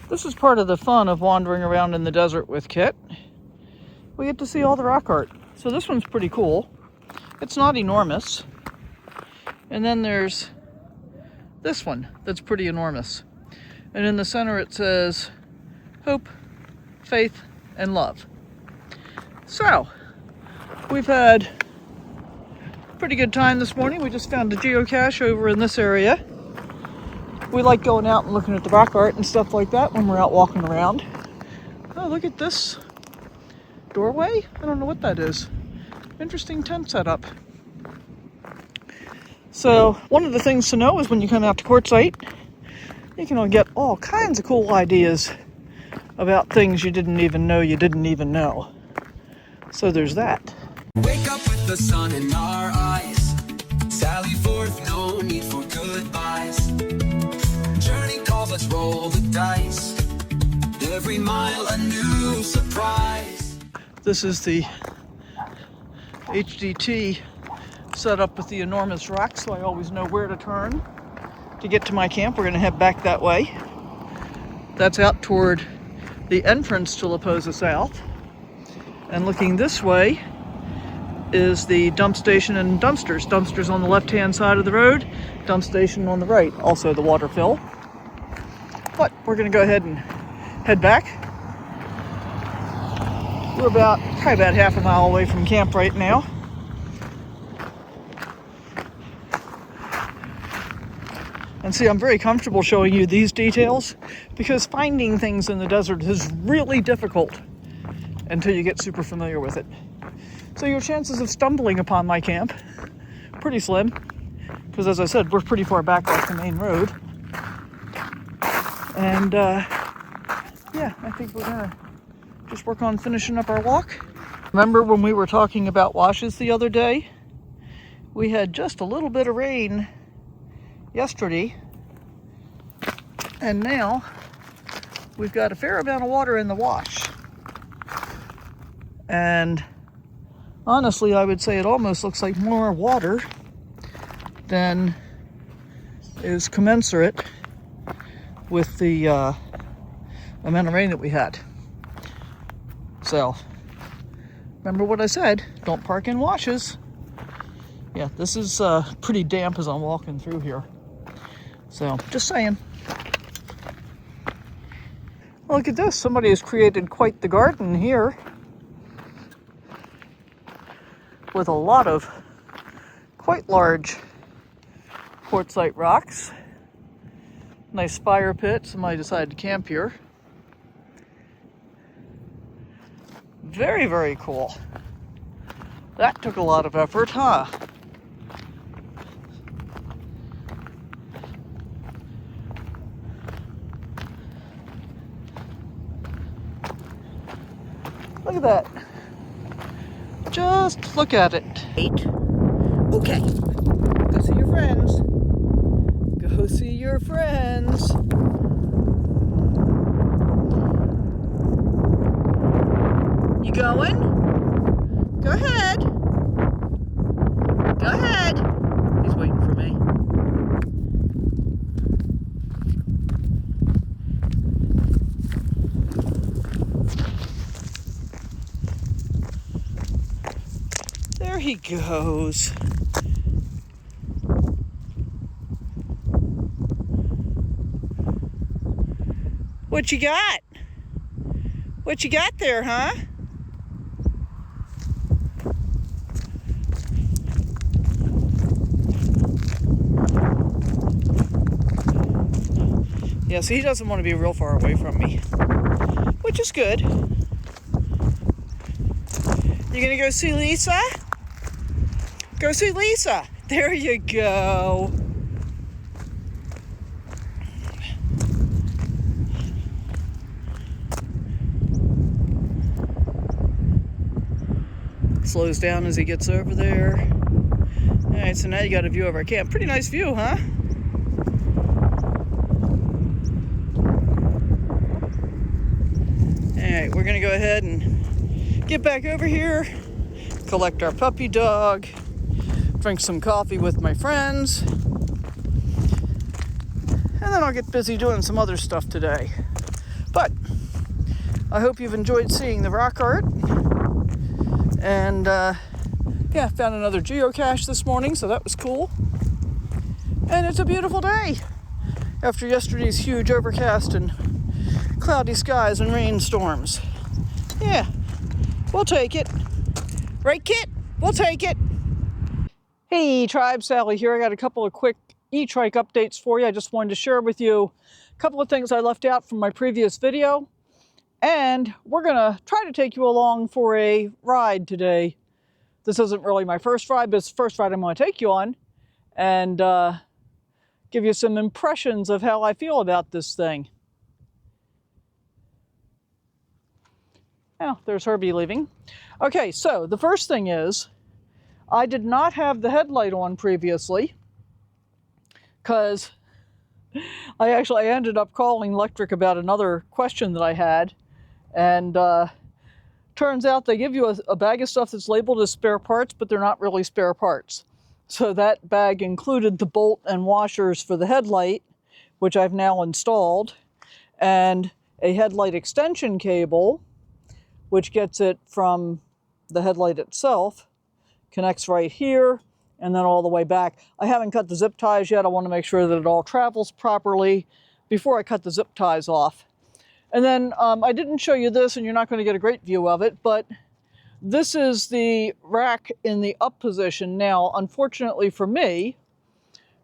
This is part of the fun of wandering around in the desert with Kit. We get to see all the rock art. So this one's pretty cool. It's not enormous. And then there's this one that's pretty enormous. And in the center it says hope, faith, and love. So we've had a pretty good time this morning. We just found a geocache over in this area. We like going out and looking at the rock art and stuff like that when we're out walking around. Oh, look at this doorway. I don't know what that is. Interesting tent setup. So one of the things to know is when you come out to Quartzsite, you can get all kinds of cool ideas about things you didn't even know. So there's that. Wake up with the sun in our eyes. Sally forth, no need for goodbyes. Journey calls, let's roll the dice. Every mile a new surprise. This is the HDT set up with the enormous rocks, so I always know where to turn to get to my camp. We're going to head back that way. That's out toward the entrance to Posa South. And looking this way is the dump station and dumpsters. Dumpsters on the left-hand side of the road, dump station on the right, also the water fill. But we're going to go ahead and head back. We're probably about half a mile away from camp right now. And see, I'm very comfortable showing you these details because finding things in the desert is really difficult until you get super familiar with it. So your chances of stumbling upon my camp, pretty slim, because as I said, we're pretty far back off the main road. And yeah, I think we're gonna just work on finishing up our walk. Remember when we were talking about washes the other day? We had just a little bit of rain yesterday, and now we've got a fair amount of water in the wash. And honestly, I would say it almost looks like more water than is commensurate with the amount of rain that we had. So, remember what I said, don't park in washes. Yeah, this is pretty damp as I'm walking through here. So, just saying. Look at this, somebody has created quite the garden here with a lot of quite large quartzsite rocks. Nice fire pit, somebody decided to camp here. Very, very cool. That took a lot of effort, huh? Look at that. Just look at it. Okay. Go see your friends. Go see your friends. You going? Go ahead. Go ahead. He's waiting for me. There he goes. What you got? What you got there, huh? Yeah, so he doesn't want to be real far away from me, which is good. You gonna go see Lisa? Go see Lisa. There you go. Slows down as he gets over there. All right, so now you got a view of our camp. Pretty nice view, huh? All right, we're gonna go ahead and get back over here, collect our puppy dog, drink some coffee with my friends, and then I'll get busy doing some other stuff today. But I hope you've enjoyed seeing the rock art. And yeah, found another geocache this morning, so that was cool. And it's a beautiful day after yesterday's huge overcast and cloudy skies and rainstorms. Yeah, we'll take it. Right, Kit? We'll take it. Hey, Tribe, Sally here. I got a couple of quick E-trike updates for you. I just wanted to share with you a couple of things I left out from my previous video. And we're going to try to take you along for a ride today. This isn't really my first ride, but it's the first ride I'm going to take you on. And give you some impressions of how I feel about this thing. Oh, there's Herbie leaving. Okay, so the first thing is, I did not have the headlight on previously, because I ended up calling Lectric about another question that I had. And turns out they give you a bag of stuff that's labeled as spare parts, but they're not really spare parts. So that bag included the bolt and washers for the headlight, which I've now installed, and a headlight extension cable, which gets it from the headlight itself, connects right here, and then all the way back. I haven't cut the zip ties yet. I want to make sure that it all travels properly before I cut the zip ties off. And then I didn't show you this, and you're not going to get a great view of it, but this is the rack in the up position. Now, unfortunately for me,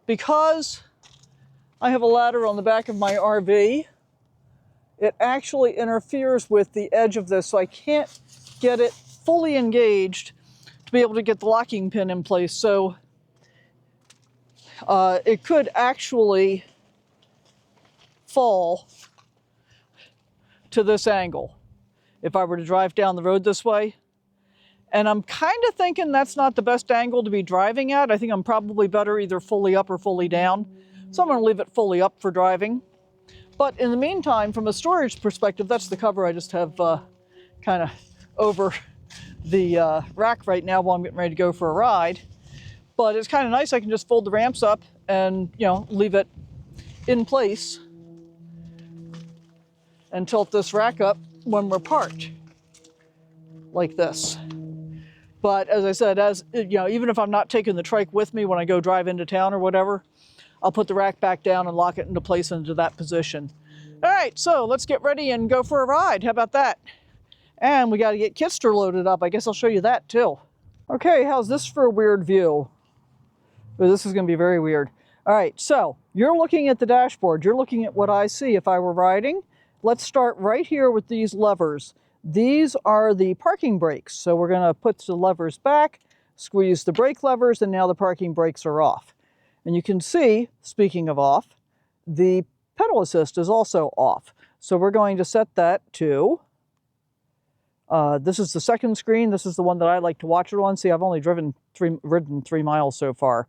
because I have a ladder on the back of my RV, it actually interferes with the edge of this, so I can't get it fully engaged to be able to get the locking pin in place. So it could actually fall to this angle if I were to drive down the road this way. And I'm kind of thinking that's not the best angle to be driving at. I think I'm probably better either fully up or fully down. So I'm going to leave it fully up for driving. But in the meantime, from a storage perspective, that's the cover I just have kind of over the rack right now while I'm getting ready to go for a ride. But it's kind of nice. I can just fold the ramps up and, you know, leave it in place and tilt this rack up when we're parked, like this. But as I said, even if I'm not taking the trike with me when I go drive into town or whatever, I'll put the rack back down and lock it into place into that position. All right, so let's get ready and go for a ride. How about that? And we got to get Kitster loaded up. I guess I'll show you that too. Okay, how's this for a weird view? Oh, this is going to be very weird. All right, so you're looking at the dashboard. You're looking at what I see if I were riding. Let's start right here with these levers. These are the parking brakes. So we're going to put the levers back, squeeze the brake levers, and now the parking brakes are off. And you can see, speaking of off, the pedal assist is also off. So we're going to set that to, this is the second screen. This is the one that I like to watch it on. See, I've only ridden 3 miles so far.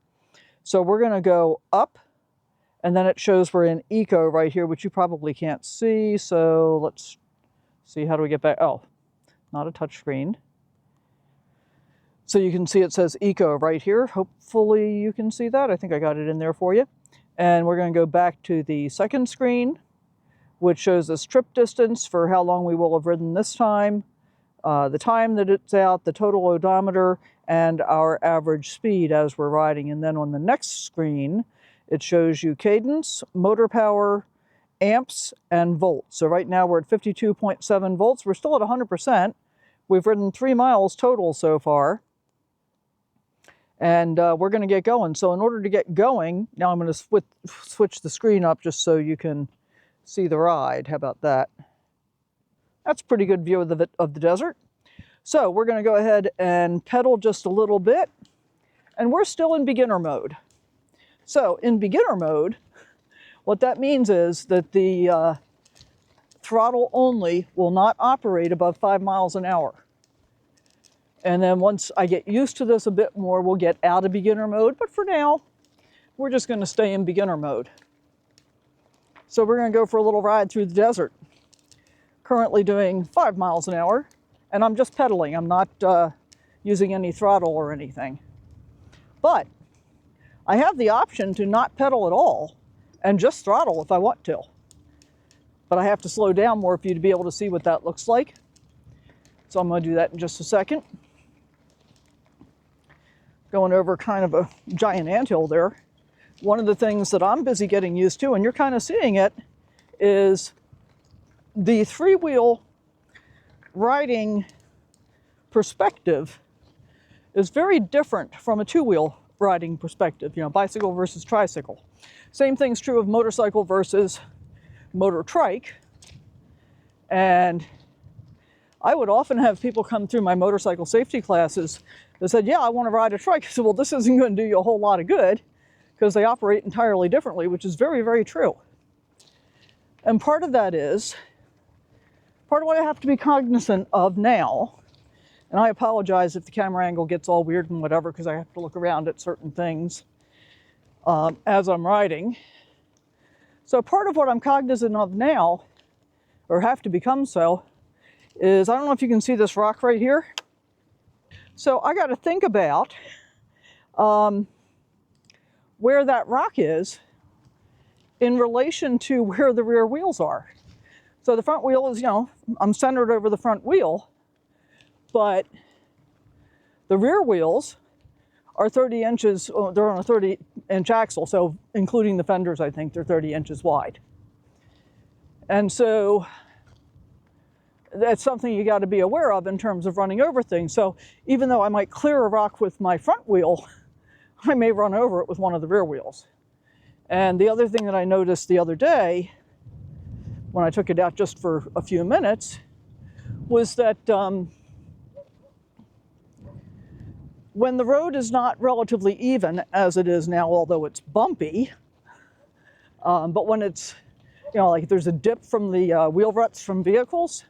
So we're going to go up. And then it shows we're in Eco right here, which you probably can't see. So let's see, how do we get back? Oh, not a touch screen. So you can see it says Eco right here. Hopefully you can see that. I think I got it in there for you. And we're going to go back to the second screen, which shows us trip distance for how long we will have ridden this time, the time that it's out, the total odometer, and our average speed as we're riding. And then on the next screen, it shows you cadence, motor power, amps, and volts. So right now we're at 52.7 volts. We're still at 100%. We've ridden 3 miles total so far. And we're going to get going. So in order to get going, now I'm going to switch the screen up just so you can see the ride. How about that? That's a pretty good view of the desert. So we're going to go ahead and pedal just a little bit. And we're still in beginner mode. So in beginner mode, what that means is that the throttle only will not operate above 5 miles an hour. And then once I get used to this a bit more, we'll get out of beginner mode. But for now, we're just going to stay in beginner mode. So we're going to go for a little ride through the desert. Currently doing 5 miles an hour, and I'm just pedaling. I'm not using any throttle or anything. But I have the option to not pedal at all and just throttle if I want to. but I have to slow down more for you to be able to see what that looks like. So I'm going to do that in just a second. Going over kind of a giant anthill there. One of the things that I'm busy getting used to, and you're kind of seeing it, is the three-wheel riding perspective is very different from a two-wheel riding perspective, you know, bicycle versus tricycle. Same thing's true of motorcycle versus motor trike. And I would often have people come through my motorcycle safety classes that said, yeah, I want to ride a trike. I said, well, this isn't going to do you a whole lot of good because they operate entirely differently, which is very, very true. And part of that is, part of what I have to be cognizant of now, and I apologize if the camera angle gets all weird and whatever, because I have to look around at certain things as I'm riding. So part of what I'm cognizant of now, or have to become so, is, I don't know if you can see this rock right here. So I got to think about where that rock is in relation to where the rear wheels are. So the front wheel is, you know, I'm centered over the front wheel, but the rear wheels are 30 inches, they're on a 30-inch axle, so including the fenders, I think they're 30 inches wide. And so that's something you got to be aware of in terms of running over things. So even though I might clear a rock with my front wheel, I may run over it with one of the rear wheels. And the other thing that I noticed the other day, when I took it out just for a few minutes, was that when the road is not relatively even, as it is now, although it's bumpy, but when it's, you know, like there's a dip from the wheel ruts from vehicles,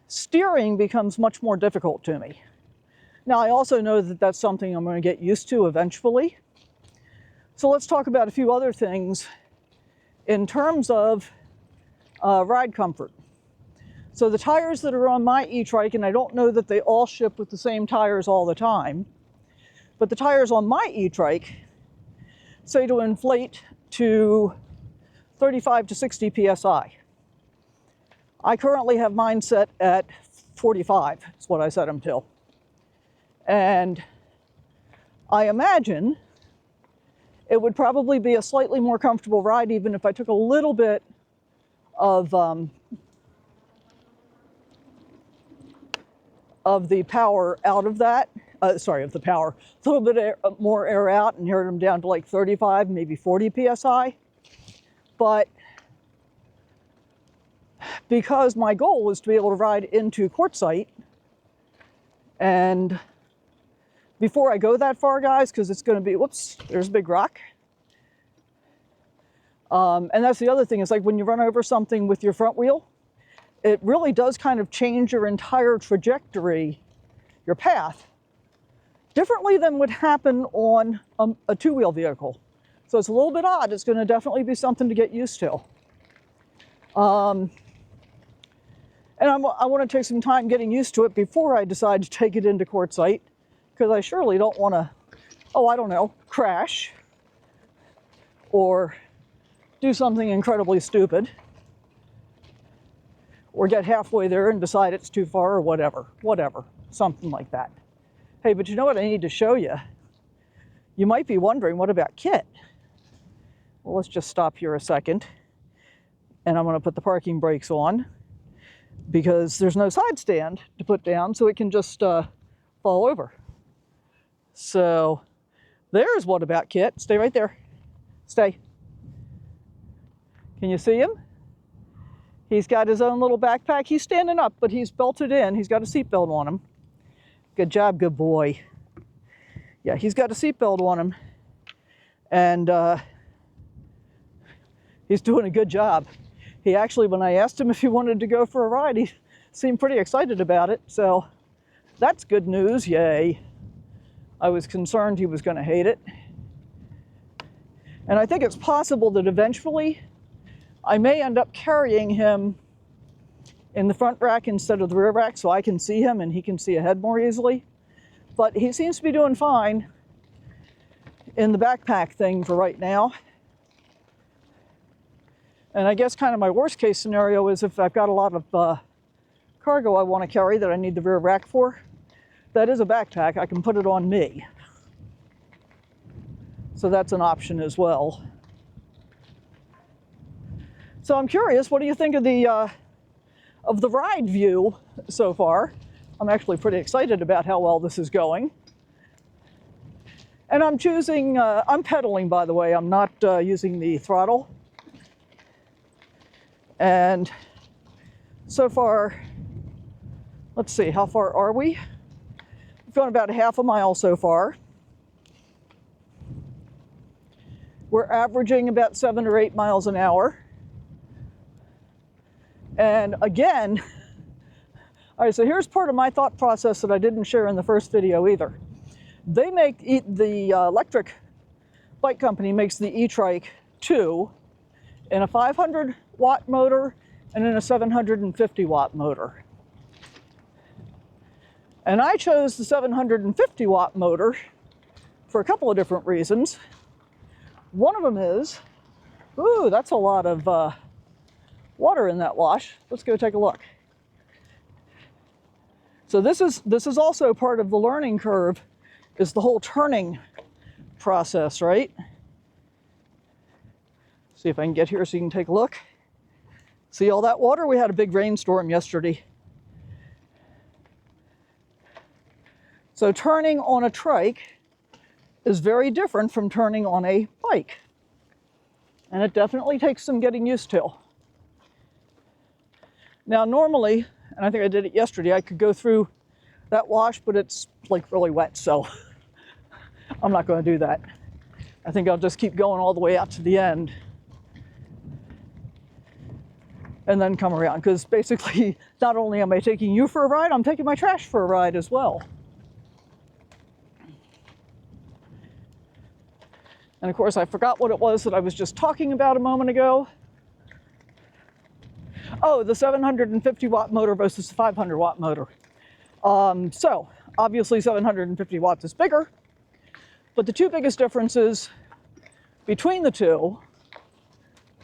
steering becomes much more difficult to me. Now, I also know that that's something I'm going to get used to eventually. So let's talk about a few other things in terms of ride comfort. So the tires that are on my E-trike, and I don't know that they all ship with the same tires all the time, but the tires on my E-trike say to inflate to 35 to 60 PSI. I currently have mine set at 45, is what I set them till. And I imagine it would probably be a slightly more comfortable ride even if I took a little bit of the power out of that. Of the power. A little bit more air out and heard them down to like 35, maybe 40 PSI. But because my goal is to be able to ride into Quartzsite, and before I go that far, guys, because it's going to be, whoops, there's a big rock. And that's the other thing, is like when you run over something with your front wheel, it really does kind of change your entire trajectory, your path, differently than would happen on a two-wheel vehicle. So it's a little bit odd. It's going to definitely be something to get used to. And I want to take some time getting used to it before I decide to take it into Quartzsite, because I surely don't want to, oh, I don't know, crash or do something incredibly stupid or get halfway there and decide it's too far or whatever, something like that. Hey, but you know what I need to show you? You might be wondering, what about Kit? Well, let's just stop here a second, and I'm going to put the parking brakes on because there's no side stand to put down, so it can just fall over. So there's what about Kit. Stay right there. Stay. Can you see him? He's got his own little backpack. He's standing up, but he's belted in. He's got a seatbelt on him. Good job, good boy. Yeah, he's got a seatbelt on him. And he's doing a good job. He actually, when I asked him if he wanted to go for a ride, he seemed pretty excited about it. So that's good news, yay. I was concerned he was going to hate it. And I think it's possible that eventually I may end up carrying him in the front rack instead of the rear rack so I can see him and he can see ahead more easily. But he seems to be doing fine in the backpack thing for right now. And I guess kind of my worst case scenario is if I've got a lot of cargo I want to carry that I need the rear rack for. That is a backpack. I can put it on me. So that's an option as well. So I'm curious, what do you think of the ride view so far? I'm actually pretty excited about how well this is going. And I'm choosing, I'm pedaling, by the way. I'm not using the throttle. And so far, let's see, how far are we? We've gone about half a mile so far. We're averaging about 7 or 8 miles an hour. And again, all right, so here's part of my thought process that I didn't share in the first video either. They make, the Lectric bike company makes the E-trike 2 in a 500 watt motor and in a 750 watt motor. And I chose the 750 watt motor for a couple of different reasons. One of them is, ooh, that's a lot of water in that wash. Let's go take a look. So this is also part of the learning curve, is the whole turning process, right? See if I can get here so you can take a look. See all that water? We had a big rainstorm yesterday. So turning on a trike is very different from turning on a bike. And it definitely takes some getting used to. Now normally, and I think I did it yesterday, I could go through that wash, but it's like really wet, so I'm not going to do that. I think I'll just keep going all the way out to the end and then come around, because basically not only am I taking you for a ride, I'm taking my trash for a ride as well. And of course I forgot what it was that I was just talking about a moment ago. Oh, the 750 watt motor versus the 500 watt motor. So obviously 750 watts is bigger, but the two biggest differences between the two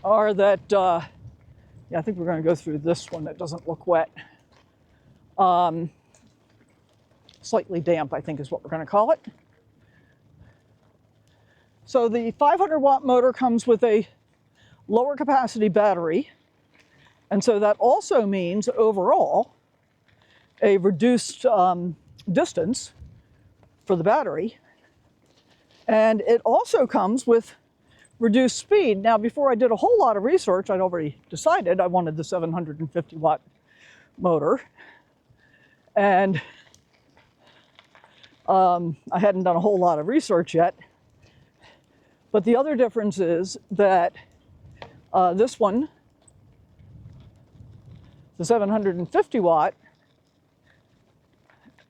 are that, yeah, I think we're going to go through this one that doesn't look wet. Slightly damp, I think is what we're going to call it. So the 500 watt motor comes with a lower capacity battery. And so that also means overall a reduced distance for the battery. And it also comes with reduced speed. Now, before I did a whole lot of research, I'd already decided I wanted the 750 watt motor. And I hadn't done a whole lot of research yet. But the other difference is that this one, the 750 watt,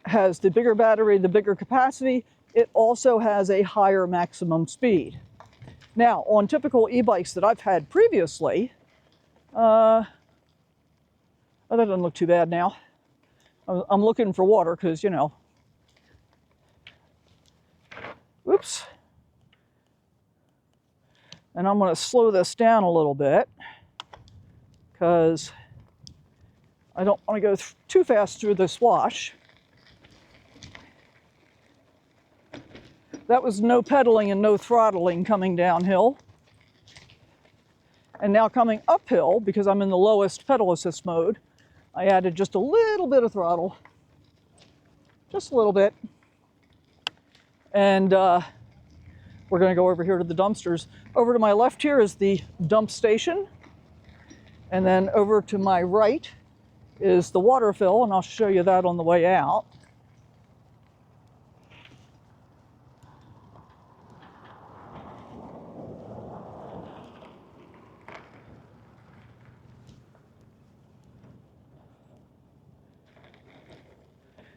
has the bigger battery, the bigger capacity. It also has a higher maximum speed. Now, on typical e-bikes that I've had previously, oh, that doesn't look too bad now. I'm looking for water because, you know, whoops. And I'm going to slow this down a little bit because I don't want to go too fast through this wash. That was no pedaling and no throttling coming downhill. And now coming uphill, because I'm in the lowest pedal assist mode, I added just a little bit of throttle. Just a little bit. And we're going to go over here to the dumpsters. Over to my left here is the dump station. And then over to my right is the water fill, and I'll show you that on the way out.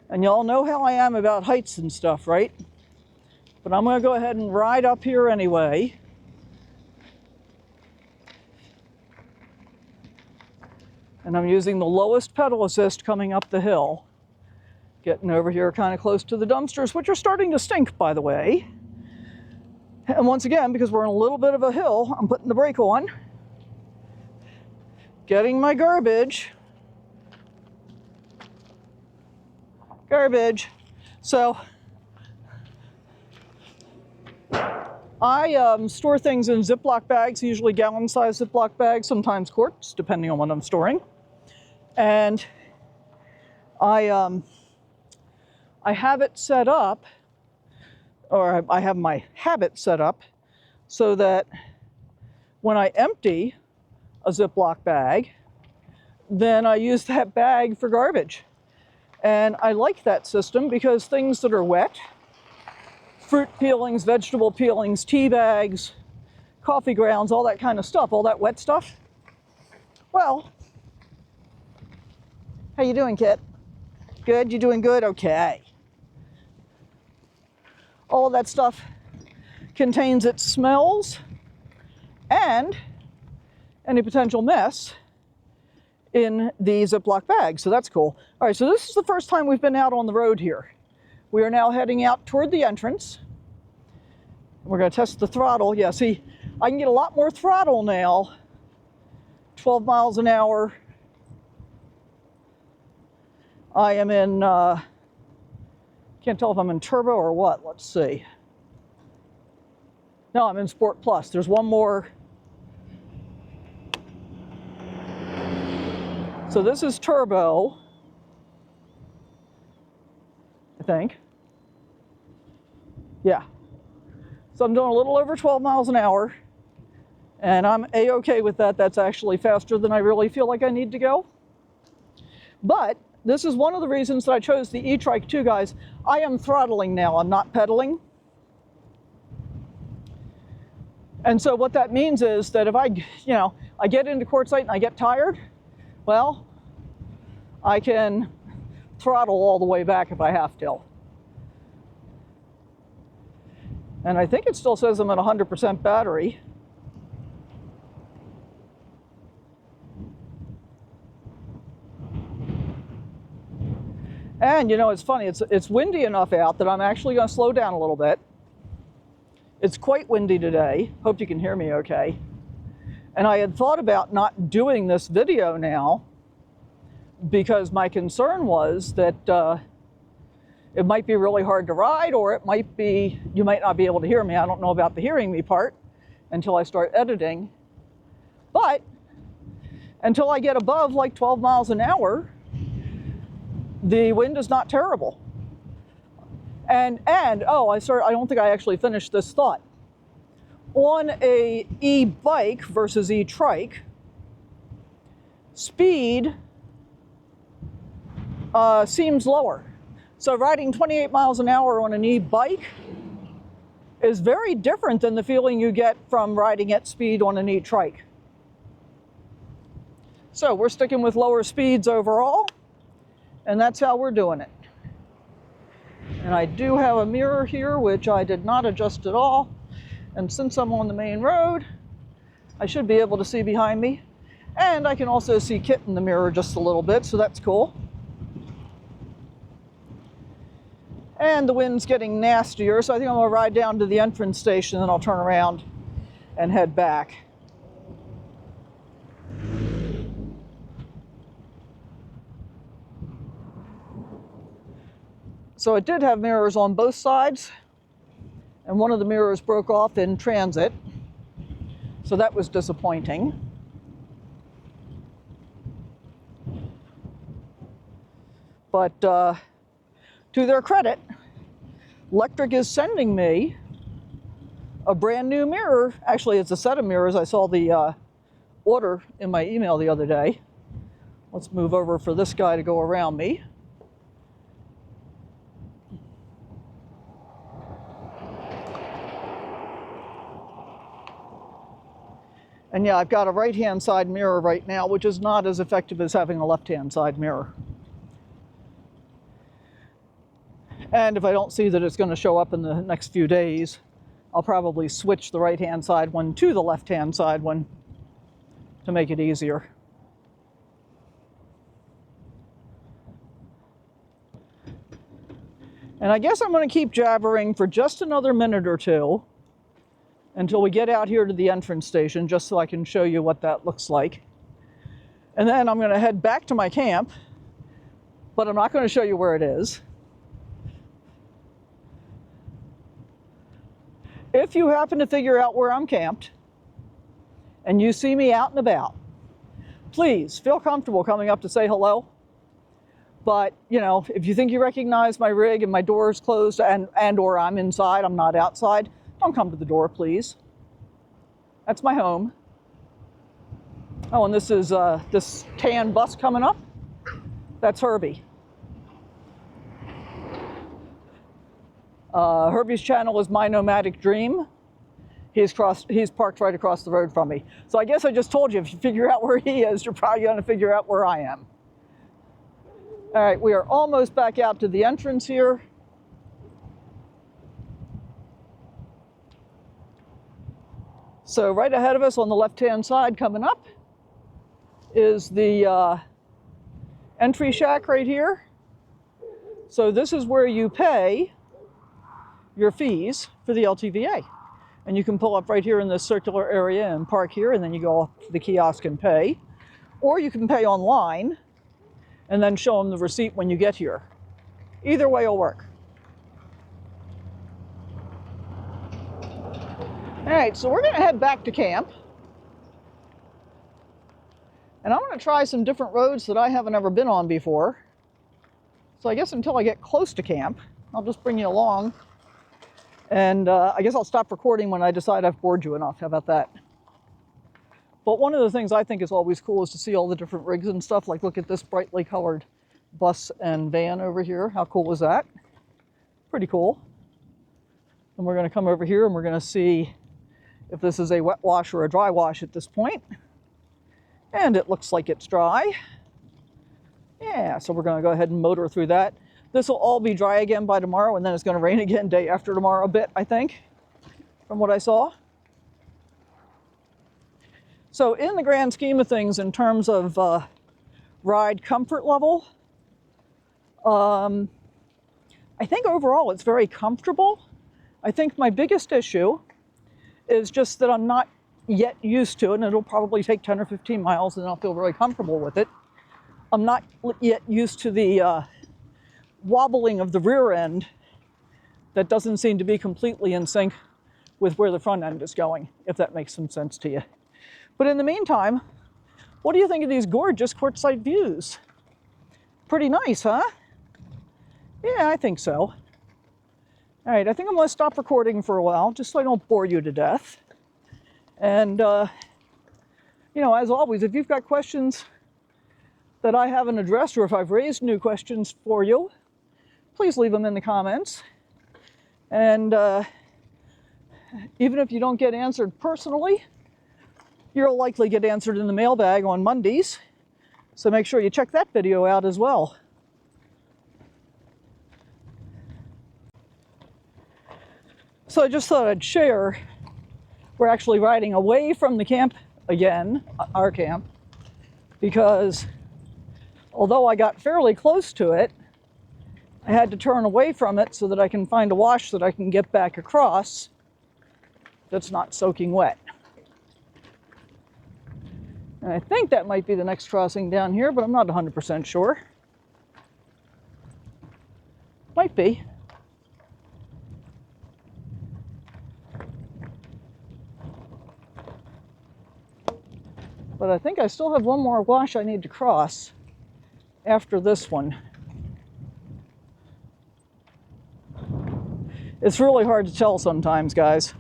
And y'all know how I am about heights and stuff, right? But I'm going to go ahead and ride up here anyway. And I'm using the lowest pedal assist coming up the hill. Getting over here kind of close to the dumpsters, which are starting to stink, by the way. And once again, because we're on a little bit of a hill, I'm putting the brake on. getting my garbage. Garbage. So I store things in Ziploc bags, usually gallon-sized Ziploc bags, sometimes quarts, depending on what I'm storing. And I have it set up, or I have my habit set up, so that when I empty a Ziploc bag, then I use that bag for garbage. And I like that system because things that are wet, fruit peelings, vegetable peelings, tea bags, coffee grounds, all that kind of stuff, all that wet stuff. Well, how you doing, Kit? Good? You doing good? Okay. All of that stuff contains its smells and any potential mess in the Ziploc bag, so that's cool. All right, so this is the first time we've been out on the road here. We are now heading out toward the entrance. We're going to test the throttle. Yeah, see, I can get a lot more throttle now. 12 miles an hour. I am in, can't tell if I'm in turbo or what. Let's see. No, I'm in Sport Plus. There's one more. So this is turbo, I think. Yeah. So I'm doing a little over 12 miles an hour, and I'm A-okay with that. That's actually faster than I really feel like I need to go. But this is one of the reasons that I chose the E-trike too, guys. I am throttling now, I'm not pedaling. And so what that means is that if I get into Quartzsite and I get tired, well, I can throttle all the way back if I have to. And I think it still says I'm at 100% battery. And you know, it's funny, it's windy enough out that I'm actually going to slow down a little bit. It's quite windy today. Hope you can hear me okay. And I had thought about not doing this video now because my concern was that it might be really hard to ride, or it might be, you might not be able to hear me. I don't know about the hearing me part until I start editing. But until I get above like 12 miles an hour, the wind is not terrible. And oh, I don't think I actually finished this thought. On a e-bike versus e-trike, speed seems lower. So riding 28 miles an hour on an e-bike is very different than the feeling you get from riding at speed on an e-trike. So we're sticking with lower speeds overall, and that's how we're doing it. And I do have a mirror here, which I did not adjust at all. And since I'm on the main road, I should be able to see behind me. And I can also see Kit in the mirror just a little bit, so that's cool. And the wind's getting nastier, so I think I'm gonna ride down to the entrance station and I'll turn around and head back. So it did have mirrors on both sides, and one of the mirrors broke off in transit, so that was disappointing. But to their credit, Lectric is sending me a brand new mirror. Actually, it's a set of mirrors. I saw the order in my email the other day. Let's move over for this guy to go around me. And yeah, I've got a right-hand side mirror right now, which is not as effective as having a left-hand side mirror. And if I don't see that it's going to show up in the next few days, I'll probably switch the right-hand side one to the left-hand side one to make it easier. And I guess I'm going to keep jabbering for just another minute or two until we get out here to the entrance station, just so I can show you what that looks like. And then I'm going to head back to my camp, but I'm not going to show you where it is. If you happen to figure out where I'm camped and you see me out and about, please feel comfortable coming up to say hello. But, you know, if you think you recognize my rig and my door is closed and or I'm inside, I'm not outside, don't come to the door, please. That's my home. Oh, and this is this tan bus coming up. That's Herbie. Herbie's channel is My Nomadic Dream. He's parked right across the road from me. So I guess I just told you, if you figure out where he is, you're probably going to figure out where I am. All right, we are almost back out to the entrance here. So right ahead of us on the left-hand side coming up is the entry shack right here. So this is where you pay your fees for the LTVA. And you can pull up right here in this circular area and park here, and then you go off to the kiosk and pay. Or you can pay online and then show them the receipt when you get here. Either way will work. All right, so we're gonna head back to camp. And I'm gonna try some different roads that I haven't ever been on before. So I guess until I get close to camp, I'll just bring you along. And I guess I'll stop recording when I decide I've bored you enough. How about that? But one of the things I think is always cool is to see all the different rigs and stuff. Like, look at this brightly colored bus and van over here. How cool is that? Pretty cool. And we're going to come over here and we're going to see if this is a wet wash or a dry wash at this point. And it looks like it's dry. Yeah, so we're going to go ahead and motor through that. This will all be dry again by tomorrow, and then it's going to rain again day after tomorrow a bit, I think, from what I saw. So in the grand scheme of things, in terms of ride comfort level, I think overall it's very comfortable. I think my biggest issue is just that I'm not yet used to it, and it'll probably take 10 or 15 miles, and I'll feel very comfortable with it. I'm not yet used to the wobbling of the rear end that doesn't seem to be completely in sync with where the front end is going, if that makes some sense to you. But in the meantime, what do you think of these gorgeous quartzsite views? Pretty nice, huh? Yeah, I think so. All right, I think I'm going to stop recording for a while, just so I don't bore you to death. And, you know, as always, if you've got questions that I haven't addressed, or if I've raised new questions for you, please leave them in the comments. And even if you don't get answered personally, you'll likely get answered in the mailbag on Mondays. So make sure you check that video out as well. So I just thought I'd share, we're actually riding away from the camp again, our camp, because although I got fairly close to it, I had to turn away from it so that I can find a wash that I can get back across that's not soaking wet. And I think that might be the next crossing down here, but I'm not 100% sure. Might be. But I think I still have one more wash I need to cross after this one. It's really hard to tell sometimes, guys.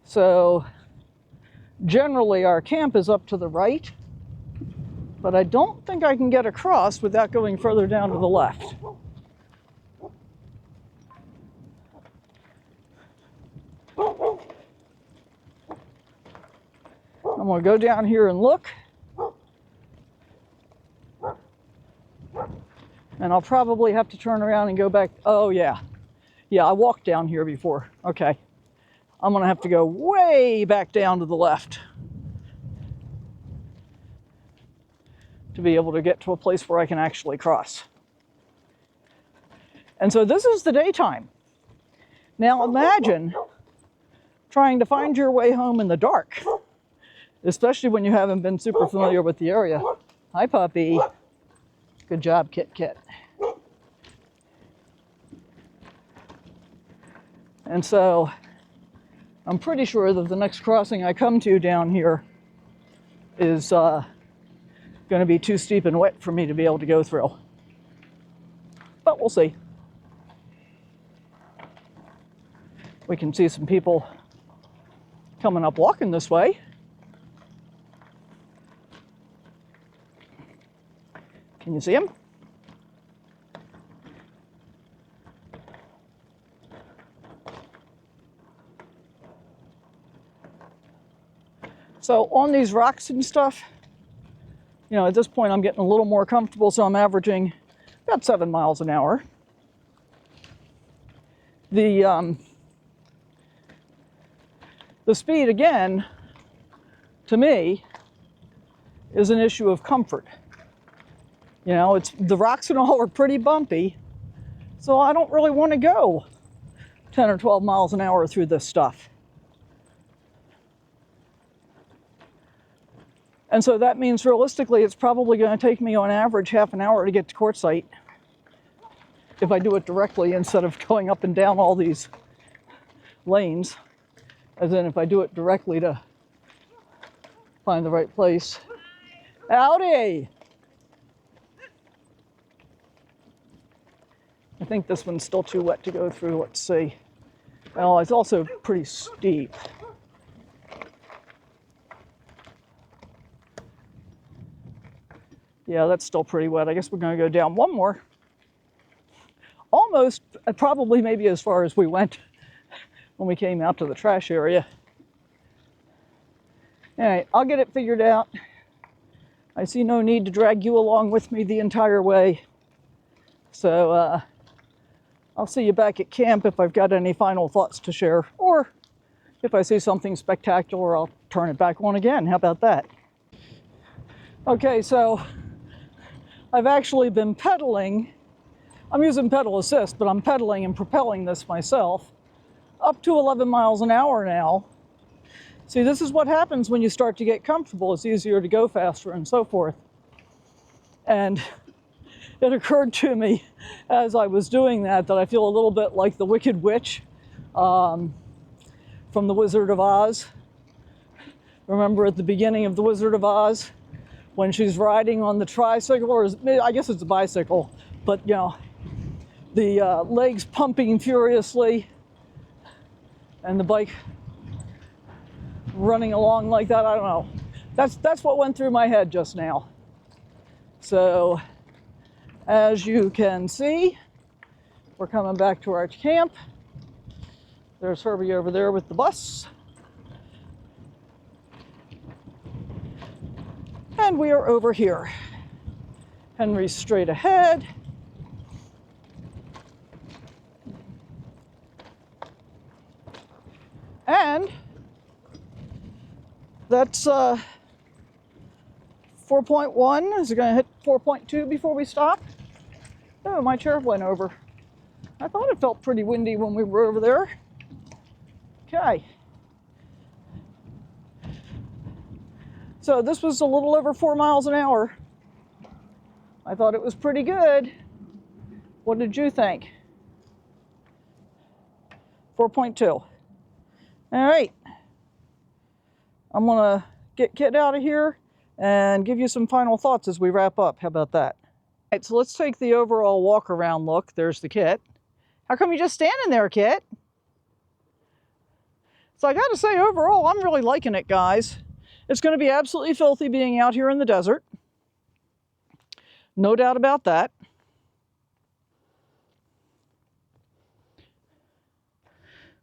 So generally our camp is up to the right, but I don't think I can get across without going further down to the left. I'm going to go down here and look. And I'll probably have to turn around and go back. Oh, yeah. Yeah, I walked down here before. Okay. I'm going to have to go way back down to the left. to be able to get to a place where I can actually cross. And so this is the daytime. Now imagine trying to find your way home in the dark, especially when you haven't been super familiar with the area. Hi, puppy. Good job, Kit Kit. And so I'm pretty sure that the next crossing I come to down here is going to be too steep and wet for me to be able to go through. But we'll see. We can see some people coming up walking this way. Can you see them? So on these rocks and stuff, you know, at this point I'm getting a little more comfortable, so I'm averaging about 7 miles an hour. The speed, again, to me, is an issue of comfort. You know, the rocks and all are pretty bumpy, so I don't really want to go 10 or 12 miles an hour through this stuff. And so that means realistically it's probably going to take me on average half an hour to get to Quartzsite if I do it directly instead of going up and down all these lanes, as in if I do it directly to find the right place. Howdy! I think this one's still too wet to go through. Let's see. Well, it's also pretty steep. Yeah, that's still pretty wet. I guess we're going to go down one more. Almost, probably maybe as far as we went when we came out to the trash area. All right, I'll get it figured out. I see no need to drag you along with me the entire way. So I'll see you back at camp if I've got any final thoughts to share. Or if I see something spectacular, I'll turn it back on again. How about that? Okay, so I've actually been pedaling. I'm using pedal assist, but I'm pedaling and propelling this myself up to 11 miles an hour now. See, this is what happens when you start to get comfortable. It's easier to go faster and so forth. And it occurred to me as I was doing that I feel a little bit like the Wicked Witch from The Wizard of Oz. Remember at the beginning of The Wizard of Oz when she's riding on the tricycle, or I guess it's a bicycle, but you know, the legs pumping furiously and the bike running along like that. I don't know. That's what went through my head just now. So as you can see, we're coming back to our camp. There's Herbie over there with the bus. And we are over here. Henry's straight ahead. And that's 4.1. Is it going to hit 4.2 before we stop? Oh, my chair went over. I thought it felt pretty windy when we were over there. Okay. So this was a little over 4 miles an hour. I thought it was pretty good. What did you think? 4.2. All right. I'm gonna get Kit out of here and give you some final thoughts as we wrap up. How about that? All right, so let's take the overall walk around look. There's the Kit. How come you're just standing there, Kit? So I gotta say, overall, I'm really liking it, guys. It's going to be absolutely filthy being out here in the desert. No doubt about that.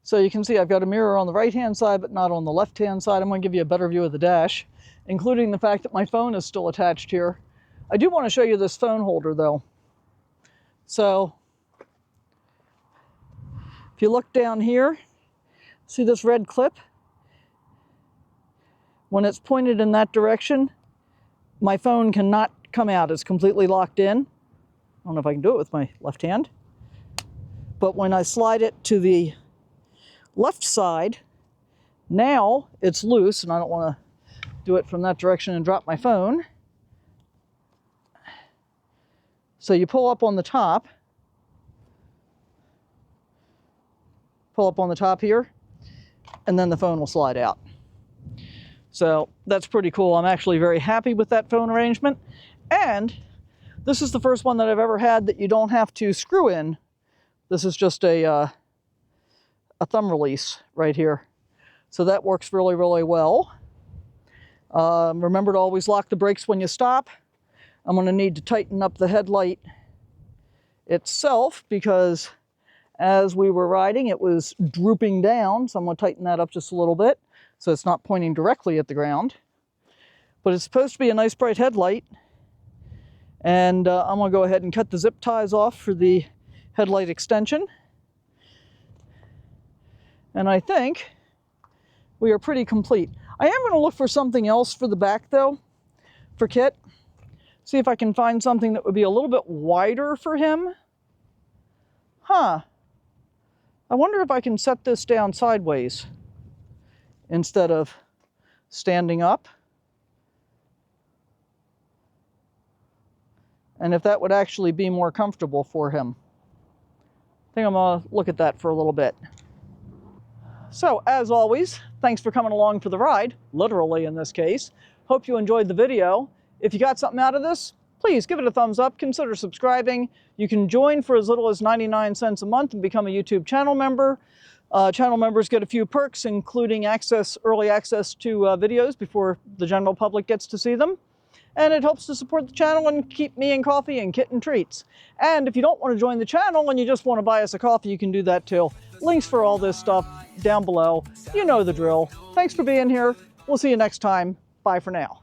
So you can see I've got a mirror on the right-hand side, but not on the left-hand side. I'm going to give you a better view of the dash, including the fact that my phone is still attached here. I do want to show you this phone holder, though. So if you look down here, see this red clip? When it's pointed in that direction, my phone cannot come out. It's completely locked in. I don't know if I can do it with my left hand. But when I slide it to the left side, now it's loose, and I don't want to do it from that direction and drop my phone. So you pull up on the top. Pull up on the top here, and then the phone will slide out. So that's pretty cool. I'm actually very happy with that phone arrangement. And this is the first one that I've ever had that you don't have to screw in. This is just a thumb release right here. So that works really, really well. Remember to always lock the brakes when you stop. I'm going to need to tighten up the headlight itself because as we were riding, it was drooping down. So I'm going to tighten that up just a little bit so it's not pointing directly at the ground. But it's supposed to be a nice bright headlight. And I'm going to go ahead and cut the zip ties off for the headlight extension. And I think we are pretty complete. I am going to look for something else for the back though, for Kit. See if I can find something that would be a little bit wider for him. Huh. I wonder if I can set this down sideways instead of standing up. And if that would actually be more comfortable for him. I think I'm going to look at that for a little bit. So, as always, thanks for coming along for the ride, literally in this case. Hope you enjoyed the video. If you got something out of this, please give it a thumbs up, consider subscribing. You can join for as little as 99 cents a month and become a YouTube channel member. Channel members get a few perks, including early access to videos before the general public gets to see them. And it helps to support the channel and keep me and coffee and Kit and treats. And if you don't want to join the channel and you just want to buy us a coffee, you can do that too. Links for all this stuff down below. You know the drill. Thanks for being here. We'll see you next time. Bye for now.